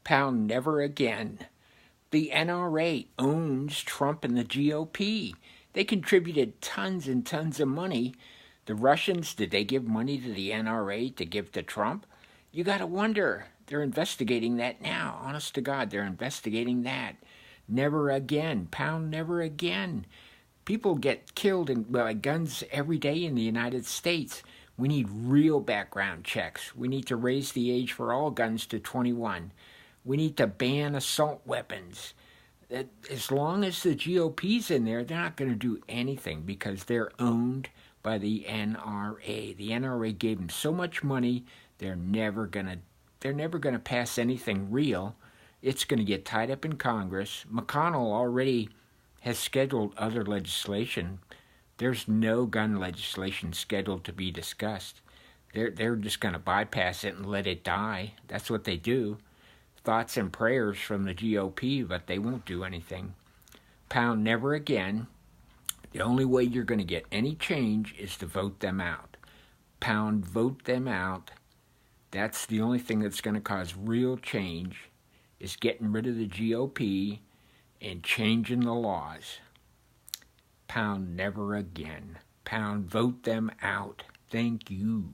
Pound never again. The NRA owns Trump and the GOP. They contributed tons and tons of money. The Russians, did they give money to the NRA to give to Trump? You got to wonder. They're investigating that now. Honest to God, they're investigating that. Never again. Pound never again. People get killed by guns every day in the United States. We need real background checks. We need to raise the age for all guns to 21. We need to ban assault weapons. As long as the GOP's in there, they're not going to do anything because they're owned by the NRA. The NRA gave them so much money, they're never going to pass anything real. It's going to get tied up in Congress. McConnell already has scheduled other legislation. There's no gun legislation scheduled to be discussed. They're just going to bypass it and let it die. That's what they do. Thoughts and prayers from the GOP, but they won't do anything. Pound never again. The only way you're going to get any change is to vote them out. Pound vote them out. That's the only thing that's going to cause real change, is getting rid of the GOP and changing the laws. Pound never again. Pound vote them out. Thank you.